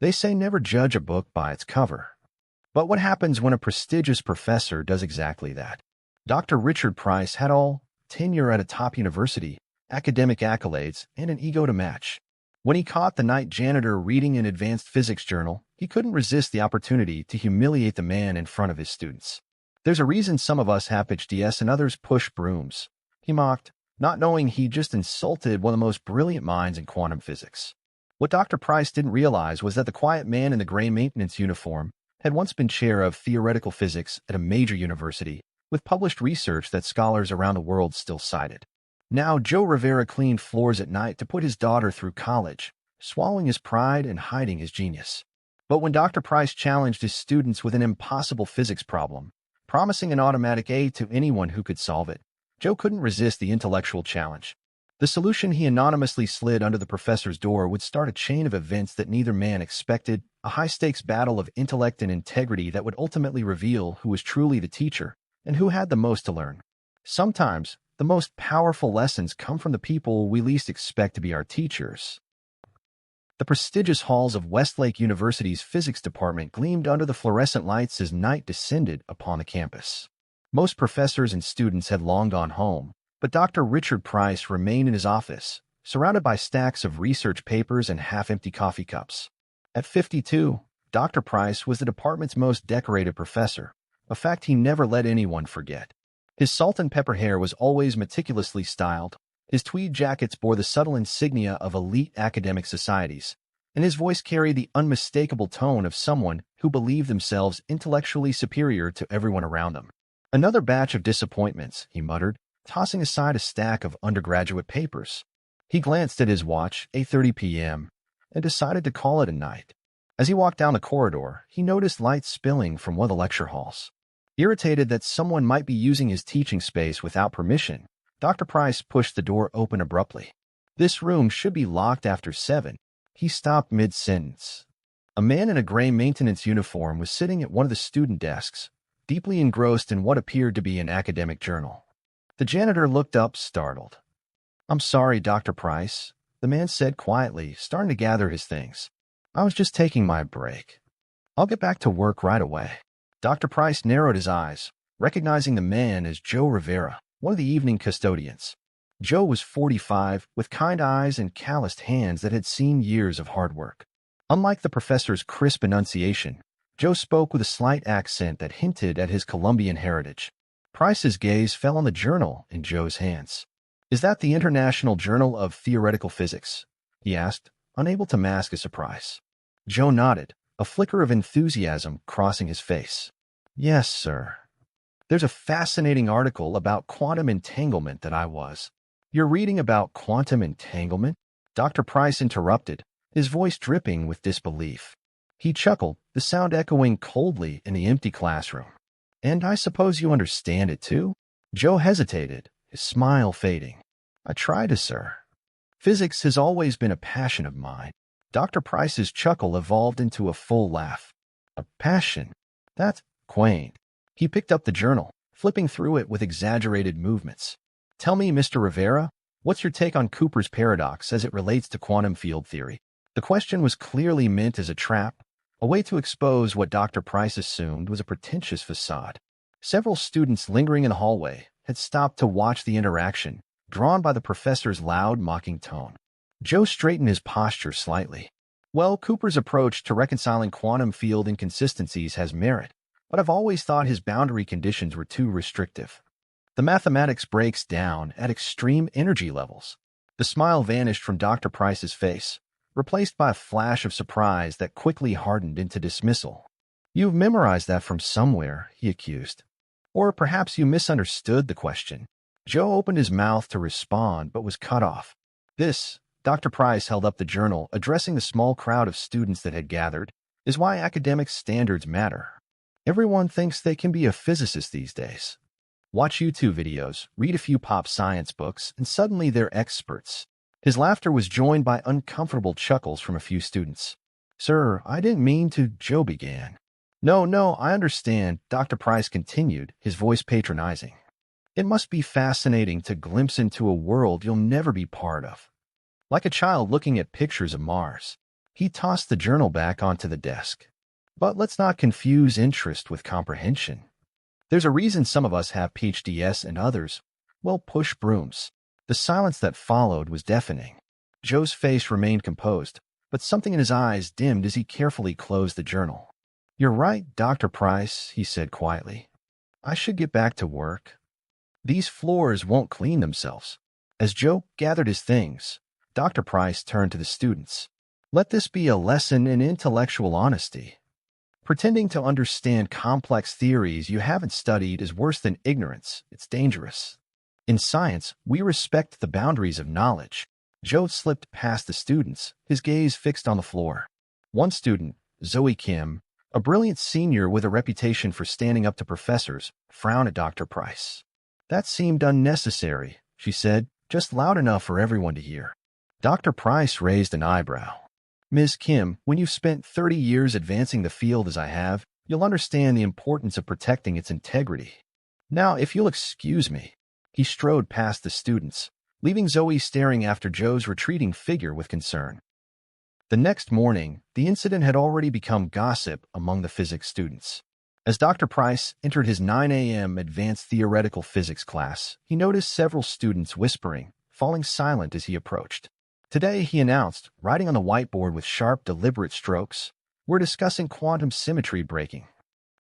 They say never judge a book by its cover. But what happens when a prestigious professor does exactly that? Dr. Richard Price had all tenure at a top university, academic accolades, and an ego to match. When he caught the night janitor reading an advanced physics journal, he couldn't resist the opportunity to humiliate the man in front of his students. There's a reason some of us have PhDs and others push brooms, he mocked, not knowing he just insulted one of the most brilliant minds in quantum physics. What Dr. Price didn't realize was that the quiet man in the gray maintenance uniform had once been chair of theoretical physics at a major university, with published research that scholars around the world still cited. Now, Joe Rivera cleaned floors at night to put his daughter through college, swallowing his pride and hiding his genius. But when Dr. Price challenged his students with an impossible physics problem, promising an automatic A to anyone who could solve it, Joe couldn't resist the intellectual challenge. The solution he anonymously slid under the professor's door would start a chain of events that neither man expected, a high-stakes battle of intellect and integrity that would ultimately reveal who was truly the teacher and who had the most to learn. Sometimes, the most powerful lessons come from the people we least expect to be our teachers. The prestigious halls of Westlake University's physics department gleamed under the fluorescent lights as night descended upon the campus. Most professors and students had long gone home, but Dr. Richard Price remained in his office, surrounded by stacks of research papers and half-empty coffee cups. At 52, Dr. Price was the department's most decorated professor, a fact he never let anyone forget. His salt and pepper hair was always meticulously styled, his tweed jackets bore the subtle insignia of elite academic societies, and his voice carried the unmistakable tone of someone who believed themselves intellectually superior to everyone around them. "Another batch of disappointments," he muttered, tossing aside a stack of undergraduate papers. He glanced at his watch, 8:30 p.m., and decided to call it a night. As he walked down the corridor, he noticed light spilling from one of the lecture halls. Irritated that someone might be using his teaching space without permission, Dr. Price pushed the door open abruptly. "This room should be locked after 7. He stopped mid-sentence. A man in a gray maintenance uniform was sitting at one of the student desks, deeply engrossed in what appeared to be an academic journal. The janitor looked up, startled. "I'm sorry, Dr. Price," the man said quietly, starting to gather his things. "I was just taking my break. I'll get back to work right away." Dr. Price narrowed his eyes, recognizing the man as Joe Rivera, one of the evening custodians. Joe was 45, with kind eyes and calloused hands that had seen years of hard work. Unlike the professor's crisp enunciation, Joe spoke with a slight accent that hinted at his Colombian heritage. Price's gaze fell on the journal in Joe's hands. "Is that the International Journal of Theoretical Physics?" he asked, unable to mask his surprise. Joe nodded, a flicker of enthusiasm crossing his face. "Yes, sir. There's a fascinating article about quantum entanglement that I was." "You're reading about quantum entanglement?" Dr. Price interrupted, his voice dripping with disbelief. He chuckled, the sound echoing coldly in the empty classroom. "And I suppose you understand it too?" Joe hesitated, his smile fading. "I try to, sir. Physics has always been a passion of mine." Dr. Price's chuckle evolved into a full laugh. "A passion? That's quaint." He picked up the journal, flipping through it with exaggerated movements. "Tell me, Mr. Rivera, what's your take on Cooper's paradox as it relates to quantum field theory?" The question was clearly meant as a trap, a way to expose what Dr. Price assumed was a pretentious facade. Several students lingering in the hallway had stopped to watch the interaction, drawn by the professor's loud, mocking tone. Joe straightened his posture slightly. "Well, Cooper's approach to reconciling quantum field inconsistencies has merit, but I've always thought his boundary conditions were too restrictive. The mathematics breaks down at extreme energy levels." The smile vanished from Dr. Price's face, replaced by a flash of surprise that quickly hardened into dismissal. "You've memorized that from somewhere," he accused. "Or perhaps you misunderstood the question." Joe opened his mouth to respond but was cut off. "This," Dr. Price held up the journal, addressing the small crowd of students that had gathered, "is why academic standards matter. Everyone thinks they can be a physicist these days. Watch YouTube videos, read a few pop science books, and suddenly they're experts." His laughter was joined by uncomfortable chuckles from a few students. "Sir, I didn't mean to," Joe began. No, I understand," Dr. Price continued, his voice patronizing. "It must be fascinating to glimpse into a world you'll never be part of. Like a child looking at pictures of Mars. He tossed the journal back onto the desk. But let's not confuse interest with comprehension. There's a reason some of us have PhDs and others, well, push brooms. The silence that followed was deafening. Joe's face remained composed, but something in his eyes dimmed as he carefully closed the journal. "You're right, Dr. Price," he said quietly. "I should get back to work. These floors won't clean themselves." As Joe gathered his things, Dr. Price turned to the students. "Let this be a lesson in intellectual honesty. Pretending to understand complex theories you haven't studied is worse than ignorance. It's dangerous. In science, we respect the boundaries of knowledge." Joe slipped past the students, his gaze fixed on the floor. One student, Zoe Kim, a brilliant senior with a reputation for standing up to professors, frowned at Dr. Price. "That seemed unnecessary," she said, just loud enough for everyone to hear. Dr. Price raised an eyebrow. "Ms. Kim, when you've spent 30 years advancing the field as I have, you'll understand the importance of protecting its integrity. Now, if you'll excuse me." He strode past the students, leaving Zoe staring after Joe's retreating figure with concern. The next morning, the incident had already become gossip among the physics students. As Dr. Price entered his 9 a.m. advanced theoretical physics class, he noticed several students whispering, falling silent as he approached. "Today," he announced, writing on the whiteboard with sharp, deliberate strokes, "we're discussing quantum symmetry breaking.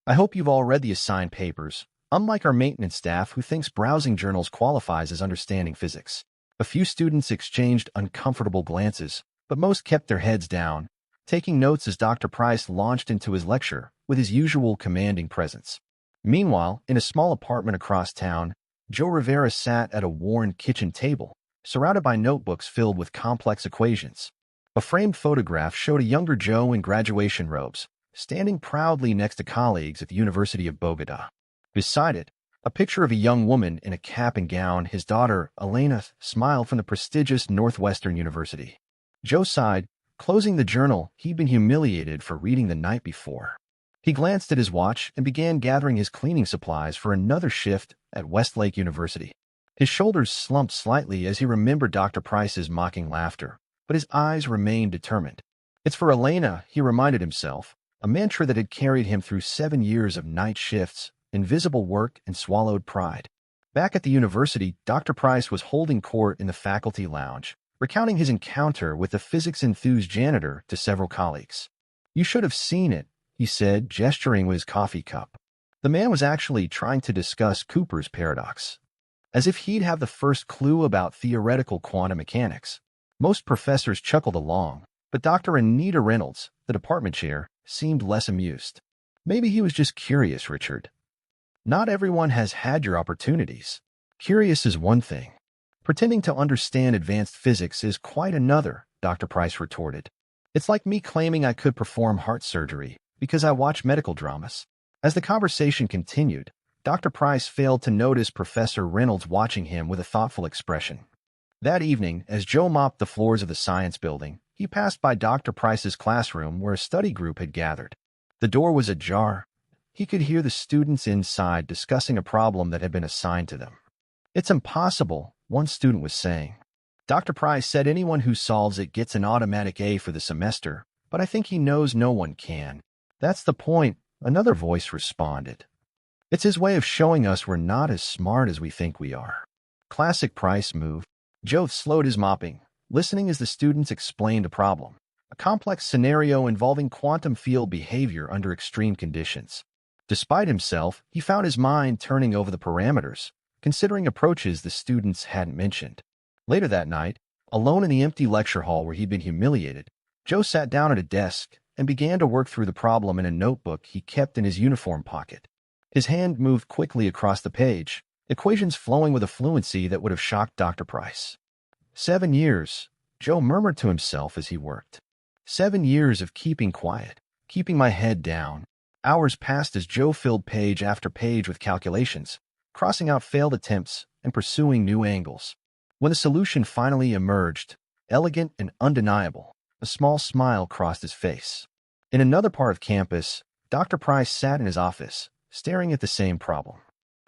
I hope you've all read the assigned papers, unlike our maintenance staff who thinks browsing journals qualifies as understanding physics." A few students exchanged uncomfortable glances, but most kept their heads down, taking notes as Dr. Price launched into his lecture with his usual commanding presence. Meanwhile, in a small apartment across town, Joe Rivera sat at a worn kitchen table, surrounded by notebooks filled with complex equations. A framed photograph showed a younger Joe in graduation robes, standing proudly next to colleagues at the University of Bogota. Beside it, a picture of a young woman in a cap and gown, his daughter, Elena, smiled from the prestigious Northwestern University. Joe sighed, closing the journal he'd been humiliated for reading the night before. He glanced at his watch and began gathering his cleaning supplies for another shift at Westlake University. His shoulders slumped slightly as he remembered Dr. Price's mocking laughter, but his eyes remained determined. "It's for Elena," he reminded himself, a mantra that had carried him through 7 years of night shifts, invisible work, and swallowed pride. Back at the university, Dr. Price was holding court in the faculty lounge, recounting his encounter with the physics-enthused janitor to several colleagues. "You should have seen it," he said, gesturing with his coffee cup. The man was actually trying to discuss Cooper's paradox, as if he'd have the first clue about theoretical quantum mechanics. Most professors chuckled along, but Dr. Anita Reynolds, the department chair, seemed less amused. "Maybe he was just curious, Richard. Not everyone has had your opportunities. Curious is one thing. Pretending to understand advanced physics is quite another," Dr. Price retorted. "It's like me claiming I could perform heart surgery because I watch medical dramas." As the conversation continued, Dr. Price failed to notice Professor Reynolds watching him with a thoughtful expression. That evening, as Joe mopped the floors of the science building, he passed by Dr. Price's classroom where a study group had gathered. The door was ajar. He could hear the students inside discussing a problem that had been assigned to them. "It's impossible," one student was saying. "Dr. Price said anyone who solves it gets an automatic A for the semester, but I think he knows no one can." "That's the point," another voice responded. "It's his way of showing us we're not as smart as we think we are." Classic Price move. Joe slowed his mopping, listening as the students explained a problem, a complex scenario involving quantum field behavior under extreme conditions. Despite himself, he found his mind turning over the parameters, considering approaches the students hadn't mentioned. Later that night, alone in the empty lecture hall where he'd been humiliated, Joe sat down at a desk and began to work through the problem in a notebook he kept in his uniform pocket. His hand moved quickly across the page, equations flowing with a fluency that would have shocked Dr. Price. 7 years, Joe murmured to himself as he worked. 7 years of keeping quiet, keeping my head down. Hours passed as Joe filled page after page with calculations, crossing out failed attempts and pursuing new angles. When the solution finally emerged, elegant and undeniable, a small smile crossed his face. In another part of campus, Dr. Price sat in his office, staring at the same problem.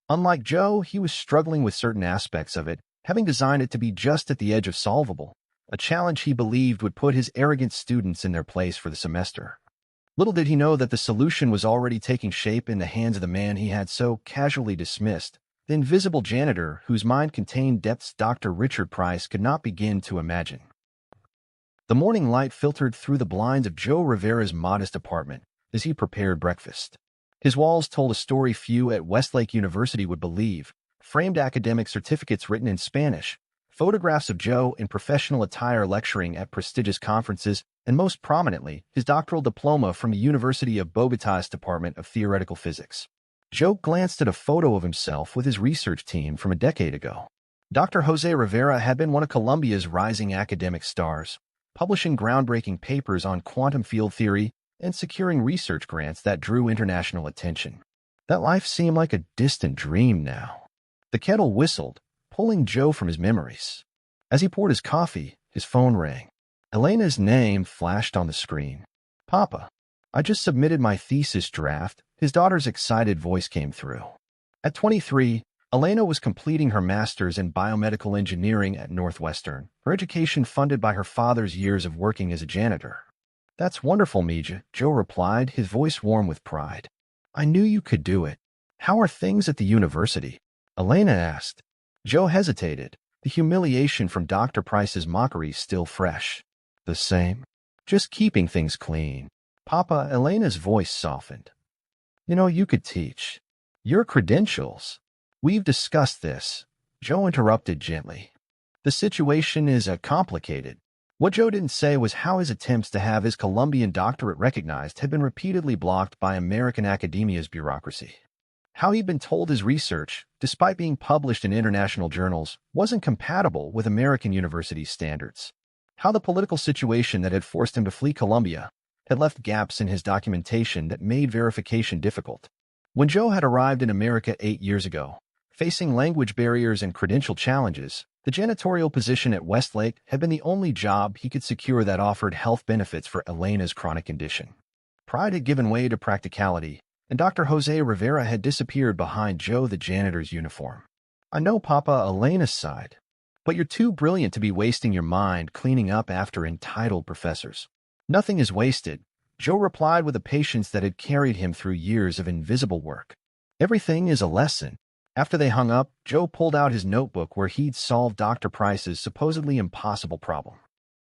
Unlike Joe, he was struggling with certain aspects of it, having designed it to be just at the edge of solvable, a challenge he believed would put his arrogant students in their place for the semester. Little did he know that the solution was already taking shape in the hands of the man he had so casually dismissed, the invisible janitor whose mind contained depths Dr. Richard Price could not begin to imagine. The morning light filtered through the blinds of Joe Rivera's modest apartment as he prepared breakfast. His walls told a story few at Westlake University would believe: framed academic certificates written in Spanish, photographs of Joe in professional attire lecturing at prestigious conferences, and most prominently, his doctoral diploma from the University of Bogotá's Department of Theoretical Physics. Joe glanced at a photo of himself with his research team from a decade ago. Dr. Jose Rivera had been one of Colombia's rising academic stars, publishing groundbreaking papers on quantum field theory and securing research grants that drew international attention. That life seemed like a distant dream now. The kettle whistled, pulling Joe from his memories. As he poured his coffee, his phone rang. Elena's name flashed on the screen. "Papa, I just submitted my thesis draft," his daughter's excited voice came through. At 23, Elena was completing her master's in biomedical engineering at Northwestern, her education funded by her father's years of working as a janitor. "That's wonderful, Mija," Joe replied, his voice warm with pride. "I knew you could do it. How are things at the university?" Elena asked. Joe hesitated, the humiliation from Dr. Price's mockery still fresh. "The same. Just keeping things clean." "Papa," Elena's voice softened. "You know, you could teach. Your credentials." "We've discussed this," Joe interrupted gently. "The situation is complicated." What Joe didn't say was how his attempts to have his Colombian doctorate recognized had been repeatedly blocked by American academia's bureaucracy. How he'd been told his research, despite being published in international journals, wasn't compatible with American university standards. How the political situation that had forced him to flee Colombia had left gaps in his documentation that made verification difficult. When Joe had arrived in America 8 years ago, facing language barriers and credential challenges, the janitorial position at Westlake had been the only job he could secure that offered health benefits for Elena's chronic condition. Pride had given way to practicality, and Dr. Jose Rivera had disappeared behind Joe the janitor's uniform. "I know, Papa," Elena sighed, "but you're too brilliant to be wasting your mind cleaning up after entitled professors." "Nothing is wasted," Joe replied with a patience that had carried him through years of invisible work. "Everything is a lesson." After they hung up, Joe pulled out his notebook where he'd solved Dr. Price's supposedly impossible problem.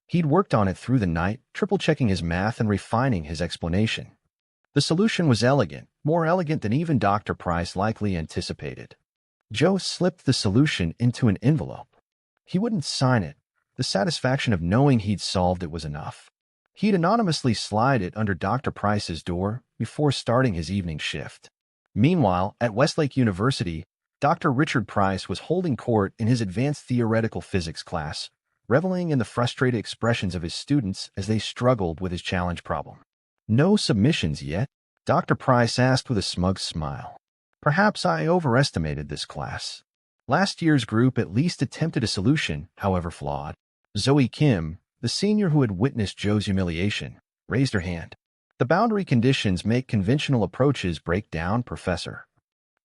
He'd worked on it through the night, triple-checking his math and refining his explanation. The solution was elegant, more elegant than even Dr. Price likely anticipated. Joe slipped the solution into an envelope. He wouldn't sign it. The satisfaction of knowing he'd solved it was enough. He'd anonymously slide it under Dr. Price's door before starting his evening shift. Meanwhile, at Westlake University, Dr. Richard Price was holding court in his advanced theoretical physics class, reveling in the frustrated expressions of his students as they struggled with his challenge problem. "No submissions yet?" Dr. Price asked with a smug smile. "Perhaps I overestimated this class. Last year's group at least attempted a solution, however flawed." Zoe Kim, the senior who had witnessed Joe's humiliation, raised her hand. "The boundary conditions make conventional approaches break down, Professor.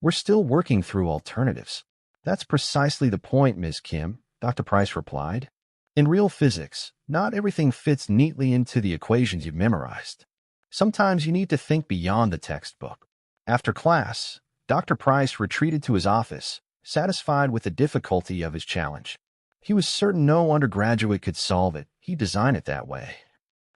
We're still working through alternatives." "That's precisely the point, Ms. Kim," Dr. Price replied. "In real physics, not everything fits neatly into the equations you've memorized. Sometimes you need to think beyond the textbook." After class, Dr. Price retreated to his office, satisfied with the difficulty of his challenge. He was certain no undergraduate could solve it. He'd design it that way.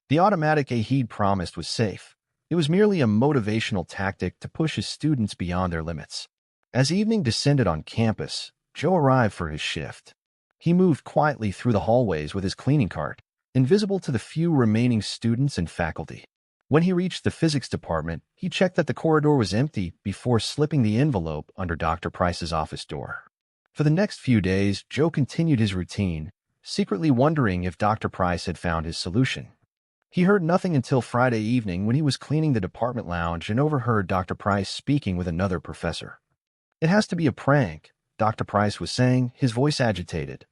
The automatic he'd promised was safe. It was merely a motivational tactic to push his students beyond their limits. As evening descended on campus, Joe arrived for his shift. He moved quietly through the hallways with his cleaning cart, invisible to the few remaining students and faculty. When he reached the physics department, he checked that the corridor was empty before slipping the envelope under Dr. Price's office door. For the next few days, Joe continued his routine, secretly wondering if Dr. Price had found his solution. He heard nothing until Friday evening when he was cleaning the department lounge and overheard Dr. Price speaking with another professor. "It has to be a prank," Dr. Price was saying, his voice agitated.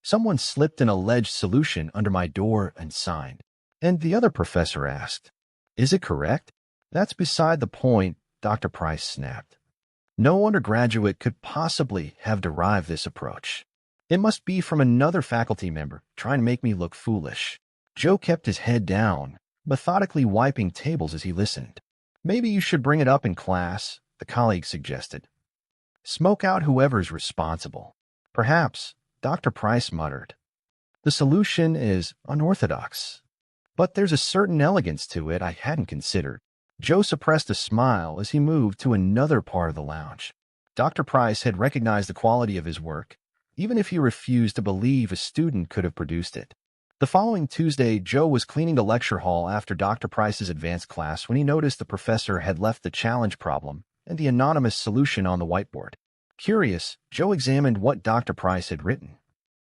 "Someone slipped an alleged solution under my door and signed." And the other professor asked, "Is it correct?" "That's beside the point," Dr. Price snapped. "No undergraduate could possibly have derived this approach. It must be from another faculty member trying to make me look foolish. Joe kept his head down, methodically wiping tables as he listened. Maybe you should bring it up in class, the colleague suggested. Smoke out whoever's responsible. Perhaps, Dr. Price muttered. The solution is unorthodox. But there's a certain elegance to it I hadn't considered. Joe suppressed a smile as he moved to another part of the lounge. Dr. Price had recognized the quality of his work, even if he refused to believe a student could have produced it. The following Tuesday, Joe was cleaning the lecture hall after Dr. Price's advanced class when he noticed the professor had left the challenge problem and the anonymous solution on the whiteboard. Curious, Joe examined what Dr. Price had written.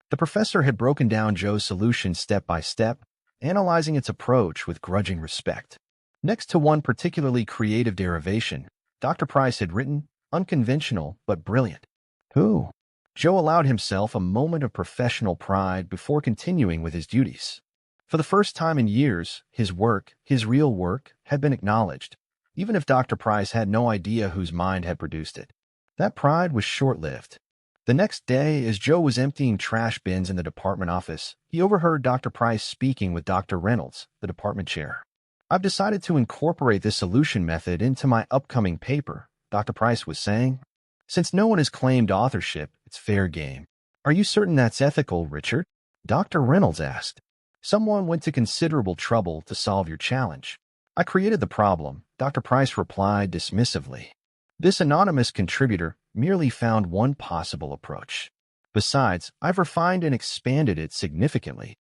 The professor had broken down Joe's solution step by step, analyzing its approach with grudging respect. Next to one particularly creative derivation, Dr. Price had written, unconventional but brilliant. Who? Joe allowed himself a moment of professional pride before continuing with his duties. For the first time in years, his work, his real work, had been acknowledged, even if Dr. Price had no idea whose mind had produced it. That pride was short-lived. The next day, as Joe was emptying trash bins in the department office, he overheard Dr. Price speaking with Dr. Reynolds, the department chair. I've decided to incorporate this solution method into my upcoming paper, Dr. Price was saying. Since no one has claimed authorship, it's fair game. Are you certain that's ethical, Richard? Dr. Reynolds asked. Someone went to considerable trouble to solve your challenge. I created the problem, Dr. Price replied dismissively. This anonymous contributor merely found one possible approach. Besides, I've refined and expanded it significantly.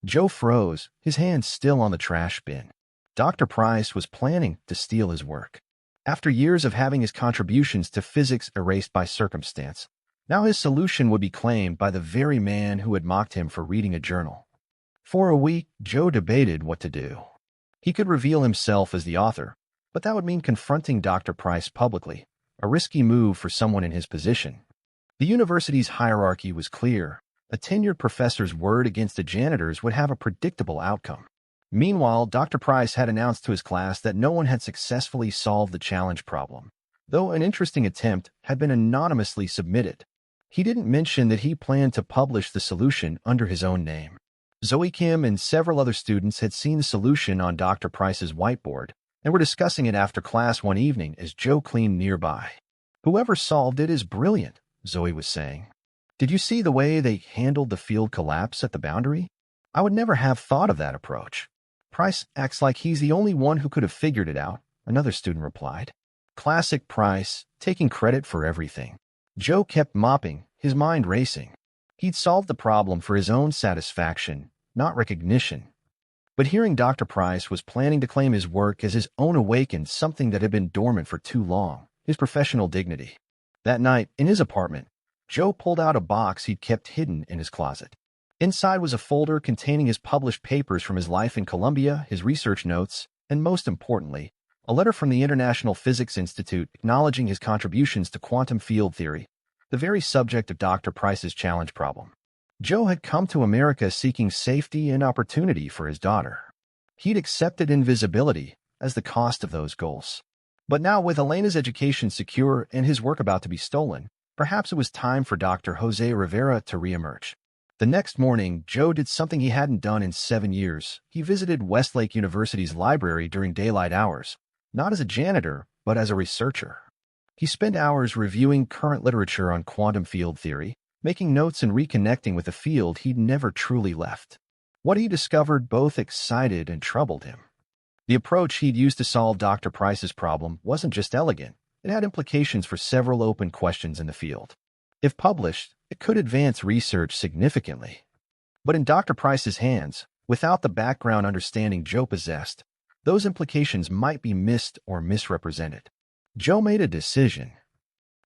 Joe froze, his hands still on the trash bin. Dr. Price was planning to steal his work. After years of having his contributions to physics erased by circumstance, now his solution would be claimed by the very man who had mocked him for reading a journal. For a week, Joe debated what to do. He could reveal himself as the author, but that would mean confronting Dr. Price publicly, a risky move for someone in his position. The university's hierarchy was clear. A tenured professor's word against a janitor's would have a predictable outcome. Meanwhile, Dr. Price had announced to his class that no one had successfully solved the challenge problem, though an interesting attempt had been anonymously submitted. He didn't mention that he planned to publish the solution under his own name. Zoe Kim and several other students had seen the solution on Dr. Price's whiteboard and were discussing it after class one evening as Joe cleaned nearby. Whoever solved it is brilliant, Zoe was saying. Did you see the way they handled the field collapse at the boundary? I would never have thought of that approach. Price acts like he's the only one who could have figured it out, another student replied. Classic Price, taking credit for everything. Joe kept mopping, his mind racing. He'd solved the problem for his own satisfaction, not recognition. But hearing Dr. Price was planning to claim his work as his own awakened something that had been dormant for too long, his professional dignity. That night, in his apartment, Joe pulled out a box he'd kept hidden in his closet. Inside was a folder containing his published papers from his life in Columbia, his research notes, and most importantly, a letter from the International Physics Institute acknowledging his contributions to quantum field theory, the very subject of Dr. Price's challenge problem. Joe had come to America seeking safety and opportunity for his daughter. He'd accepted invisibility as the cost of those goals. But now, with Elena's education secure and his work about to be stolen, perhaps it was time for Dr. Jose Rivera to reemerge. The next morning, Joe did something he hadn't done in 7 years. He visited Westlake University's library during daylight hours, not as a janitor, but as a researcher. He spent hours reviewing current literature on quantum field theory, making notes and reconnecting with a field he'd never truly left. What he discovered both excited and troubled him. The approach he'd used to solve Dr. Price's problem wasn't just elegant, it had implications for several open questions in the field. If published, it could advance research significantly. But in Dr. Price's hands, without the background understanding Joe possessed, those implications might be missed or misrepresented. Joe made a decision.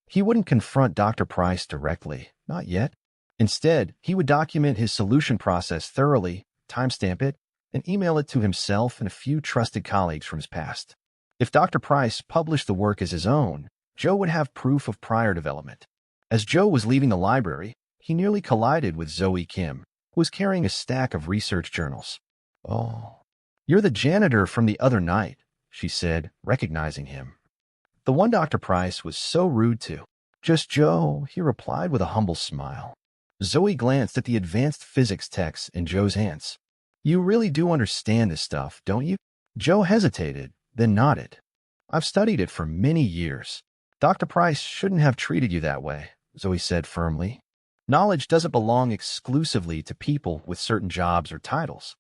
He wouldn't confront Dr. Price directly, not yet. Instead, he would document his solution process thoroughly, timestamp it, and email it to himself and a few trusted colleagues from his past. If Dr. Price published the work as his own, Joe would have proof of prior development. As Joe was leaving the library, he nearly collided with Zoe Kim, who was carrying a stack of research journals. "Oh, you're the janitor from the other night," she said, recognizing him. The one Dr. Price was so rude to. "Just Joe," he replied with a humble smile. Zoe glanced at the advanced physics text in Joe's hands. You really do understand this stuff, don't you? Joe hesitated, then nodded. I've studied it for many years. Dr. Price shouldn't have treated you that way, Zoe said firmly. Knowledge doesn't belong exclusively to people with certain jobs or titles.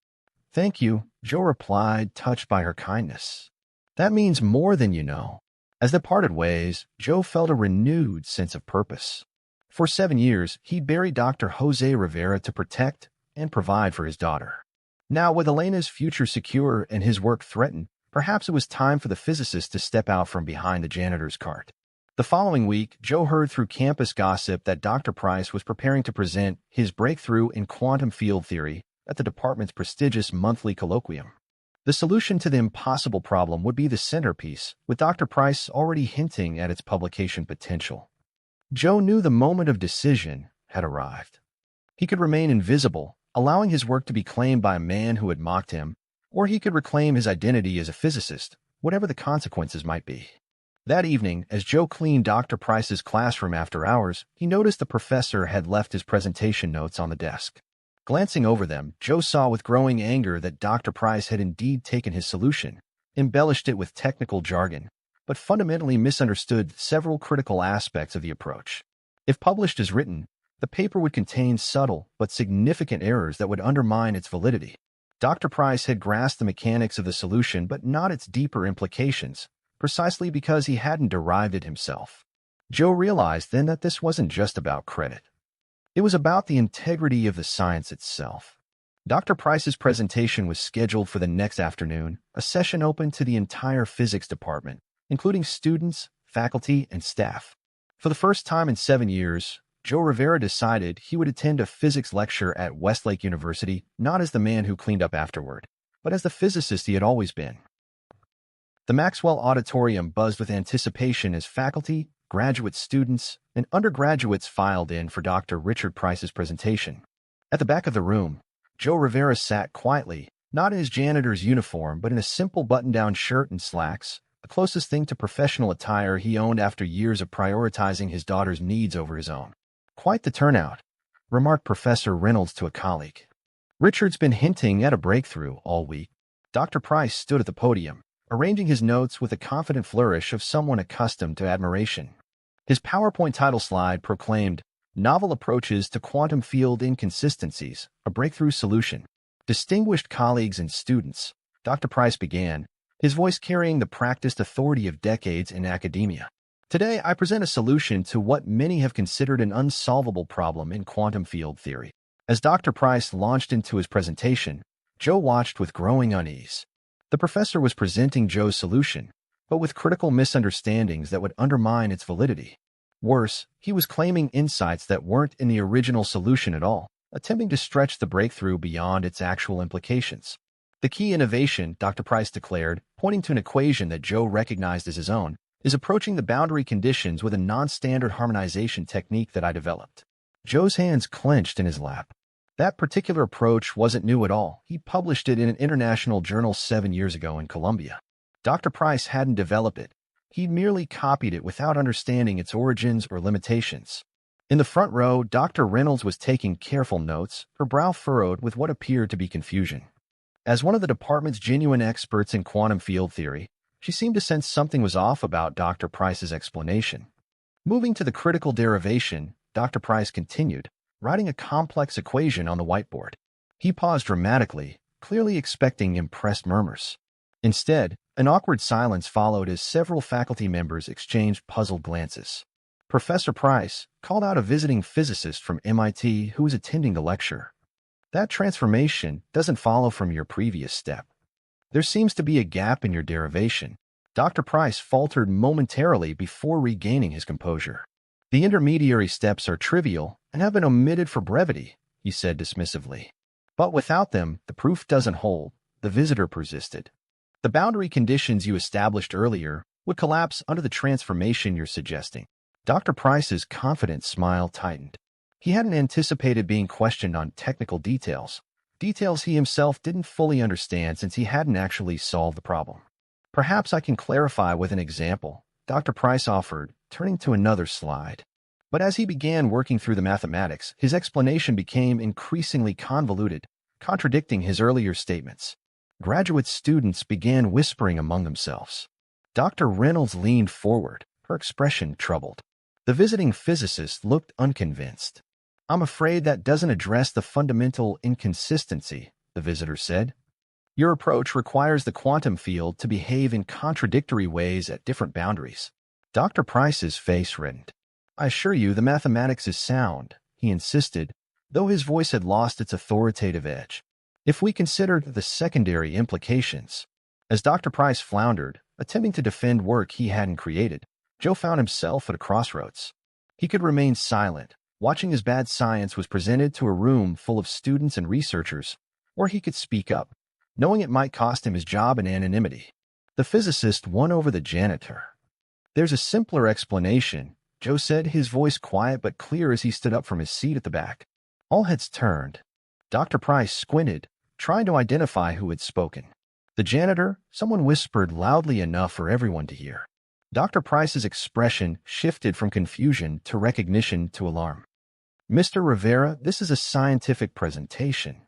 Thank you, Joe replied, touched by her kindness. That means more than you know. As they parted ways, Joe felt a renewed sense of purpose. For 7 years, he buried Dr. Jose Rivera to protect and provide for his daughter. Now, with Elena's future secure and his work threatened, perhaps it was time for the physicist to step out from behind the janitor's cart. The following week, Joe heard through campus gossip that Dr. Price was preparing to present his breakthrough in quantum field theory at the department's prestigious monthly colloquium. The solution to the impossible problem would be the centerpiece, with Dr. Price already hinting at its publication potential. Joe knew the moment of decision had arrived. He could remain invisible, allowing his work to be claimed by a man who had mocked him, or he could reclaim his identity as a physicist, whatever the consequences might be. That evening, as Joe cleaned Dr. Price's classroom after hours, he noticed the professor had left his presentation notes on the desk. Glancing over them, Joe saw with growing anger that Dr. Price had indeed taken his solution, embellished it with technical jargon, but fundamentally misunderstood several critical aspects of the approach. If published as written, the paper would contain subtle but significant errors that would undermine its validity. Dr. Price had grasped the mechanics of the solution but not its deeper implications, precisely because he hadn't derived it himself. Joe realized then that this wasn't just about credit. It was about the integrity of the science itself. Dr. Price's presentation was scheduled for the next afternoon, a session open to the entire physics department, including students, faculty, and staff. For the first time in 7 years, Joe Rivera decided he would attend a physics lecture at Westlake University not as the man who cleaned up afterward, but as the physicist he had always been. The Maxwell Auditorium buzzed with anticipation as faculty, graduate students, and undergraduates filed in for Dr. Richard Price's presentation. At the back of the room, Joe Rivera sat quietly, not in his janitor's uniform, but in a simple button-down shirt and slacks, the closest thing to professional attire he owned after years of prioritizing his daughter's needs over his own. Quite the turnout, remarked Professor Reynolds to a colleague. Richard's been hinting at a breakthrough all week. Dr. Price stood at the podium, arranging his notes with a confident flourish of someone accustomed to admiration. His PowerPoint title slide proclaimed, Novel Approaches to Quantum Field Inconsistencies, a Breakthrough Solution. Distinguished colleagues and students, Dr. Price began, his voice carrying the practiced authority of decades in academia. Today, I present a solution to what many have considered an unsolvable problem in quantum field theory. As Dr. Price launched into his presentation, Joe watched with growing unease. The professor was presenting Joe's solution, but with critical misunderstandings that would undermine its validity. Worse, he was claiming insights that weren't in the original solution at all, attempting to stretch the breakthrough beyond its actual implications. The key innovation, Dr. Price declared, pointing to an equation that Joe recognized as his own, is approaching the boundary conditions with a non-standard harmonization technique that I developed. Joe's hands clenched in his lap. That particular approach wasn't new at all. He published it in an international journal 7 years ago in Columbia. Dr. Price hadn't developed it. He'd merely copied it without understanding its origins or limitations. In the front row, Dr. Reynolds was taking careful notes, her brow furrowed with what appeared to be confusion. As one of the department's genuine experts in quantum field theory, she seemed to sense something was off about Dr. Price's explanation. Moving to the critical derivation, Dr. Price continued, writing a complex equation on the whiteboard. He paused dramatically, clearly expecting impressed murmurs. Instead, an awkward silence followed as several faculty members exchanged puzzled glances. Professor Price called out a visiting physicist from MIT who was attending the lecture. That transformation doesn't follow from your previous step. There seems to be a gap in your derivation. Dr. Price faltered momentarily before regaining his composure. The intermediary steps are trivial and have been omitted for brevity, he said dismissively. But without them, the proof doesn't hold, the visitor persisted. The boundary conditions you established earlier would collapse under the transformation you're suggesting. Dr. Price's confident smile tightened. He hadn't anticipated being questioned on technical details he himself didn't fully understand since he hadn't actually solved the problem. Perhaps I can clarify with an example, Dr. Price offered, turning to another slide. But as he began working through the mathematics, his explanation became increasingly convoluted, contradicting his earlier statements. Graduate students began whispering among themselves. Dr. Reynolds leaned forward, her expression troubled. The visiting physicist looked unconvinced. "I'm afraid that doesn't address the fundamental inconsistency," the visitor said. "Your approach requires the quantum field to behave in contradictory ways at different boundaries." Dr. Price's face reddened. "I assure you the mathematics is sound," he insisted, though his voice had lost its authoritative edge. "If we considered the secondary implications." As Dr. Price floundered, attempting to defend work he hadn't created, Joe found himself at a crossroads. He could remain silent, watching as bad science was presented to a room full of students and researchers, or he could speak up, knowing it might cost him his job and anonymity. The physicist won over the janitor. "There's a simpler explanation," Joe said, his voice quiet but clear as he stood up from his seat at the back. All heads turned. Dr. Price squinted, trying to identify who had spoken. "The janitor," someone whispered loudly enough for everyone to hear. Dr. Price's expression shifted from confusion to recognition to alarm. "Mr. Rivera, this is a scientific presentation.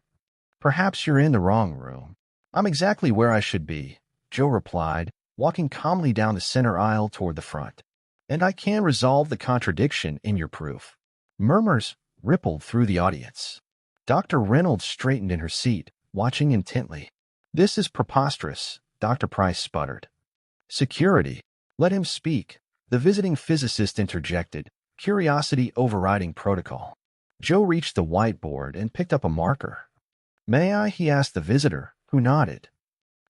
Perhaps you're in the wrong room." "I'm exactly where I should be," Joe replied, walking calmly down the center aisle toward the front. "And I can resolve the contradiction in your proof." Murmurs rippled through the audience. Dr. Reynolds straightened in her seat, watching intently. "This is preposterous," Dr. Price sputtered. "Security. Let him speak," the visiting physicist interjected, curiosity overriding protocol. Joe reached the whiteboard and picked up a marker. "May I?" he asked the visitor, who nodded.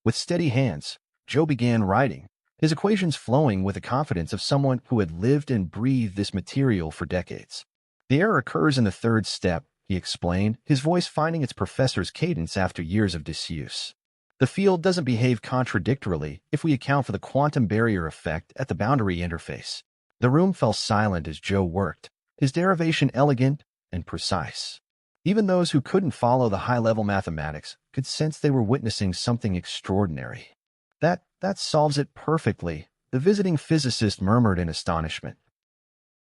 With steady hands, Joe began writing, his equations flowing with the confidence of someone who had lived and breathed this material for decades. "The error occurs in the third step," he explained, his voice finding its professor's cadence after years of disuse. "The field doesn't behave contradictorily if we account for the quantum barrier effect at the boundary interface." The room fell silent as Joe worked, his derivation elegant and precise. Even those who couldn't follow the high-level mathematics could sense they were witnessing something extraordinary. That solves it perfectly," the visiting physicist murmured in astonishment.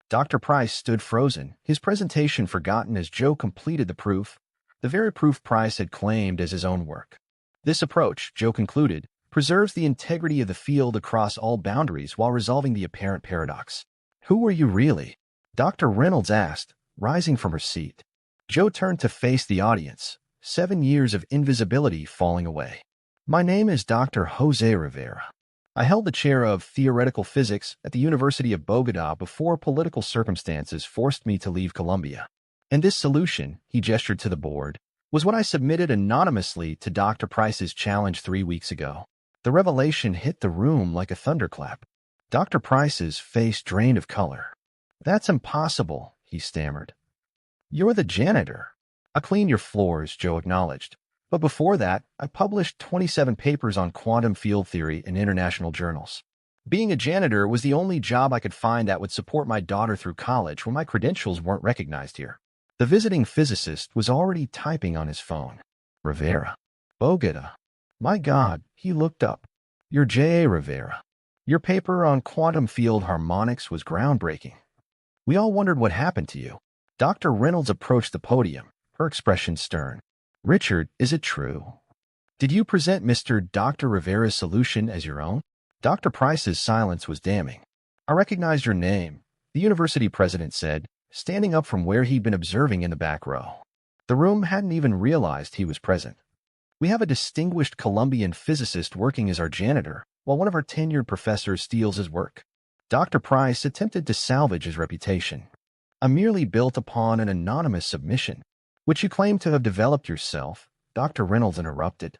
Dr. Price stood frozen, his presentation forgotten as Joe completed the proof, the very proof Price had claimed as his own work. "This approach," Joe concluded, "preserves the integrity of the field across all boundaries while resolving the apparent paradox." "Who are you really?" Dr. Reynolds asked, rising from her seat. Joe turned to face the audience, 7 years of invisibility falling away. "My name is Dr. Jose Rivera. I held the chair of theoretical physics at the University of Bogota before political circumstances forced me to leave Colombia. And this solution," he gestured to the board, "was what I submitted anonymously to Dr. Price's challenge 3 weeks ago." The revelation hit the room like a thunderclap. Dr. Price's face drained of color. "That's impossible," he stammered. "You're the janitor." "I clean your floors," Joe acknowledged. "But before that, I published 27 papers on quantum field theory in international journals. Being a janitor was the only job I could find that would support my daughter through college when my credentials weren't recognized here." The visiting physicist was already typing on his phone. "Rivera. Bogota. My God," he looked up. "You're J.A. Rivera. Your paper on quantum field harmonics was groundbreaking. We all wondered what happened to you." Dr. Reynolds approached the podium, her expression stern. "Richard, is it true? Did you present Mr. Dr. Rivera's solution as your own?" Dr. Price's silence was damning. "I recognized your name," the university president said, standing up from where he'd been observing in the back row. The room hadn't even realized he was present. "We have a distinguished Colombian physicist working as our janitor, while one of our tenured professors steals his work." Dr. Price attempted to salvage his reputation. "I merely built upon an anonymous submission, which you claim to have developed yourself," Dr. Reynolds interrupted.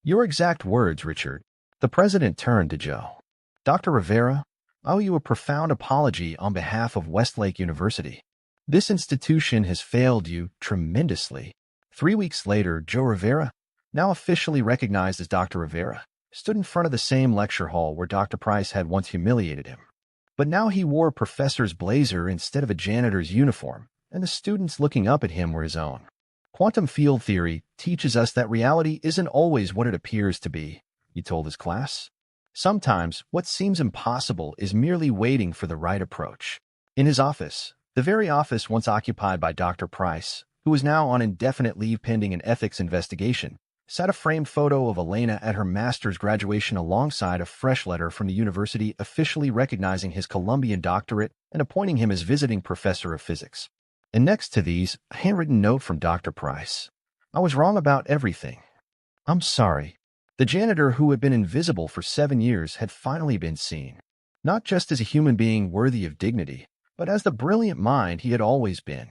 "Your exact words, Richard." The president turned to Joe. "Dr. Rivera, I owe you a profound apology on behalf of Westlake University. This institution has failed you tremendously." 3 weeks later, Joe Rivera, now officially recognized as Dr. Rivera, stood in front of the same lecture hall where Dr. Price had once humiliated him. But now he wore a professor's blazer instead of a janitor's uniform, and the students looking up at him were his own. "Quantum field theory teaches us that reality isn't always what it appears to be," he told his class. "Sometimes what seems impossible is merely waiting for the right approach." In his office, The very office once occupied by Dr. Price, who was now on indefinite leave pending an ethics investigation, sat a framed photo of Elena at her master's graduation alongside a fresh letter from the university officially recognizing his Columbian doctorate and appointing him as visiting professor of physics. And next to these, a handwritten note from Dr. Price. I was wrong about everything. I'm sorry. The janitor who had been invisible for 7 years had finally been seen, not just as a human being worthy of dignity, but as the brilliant mind he had always been.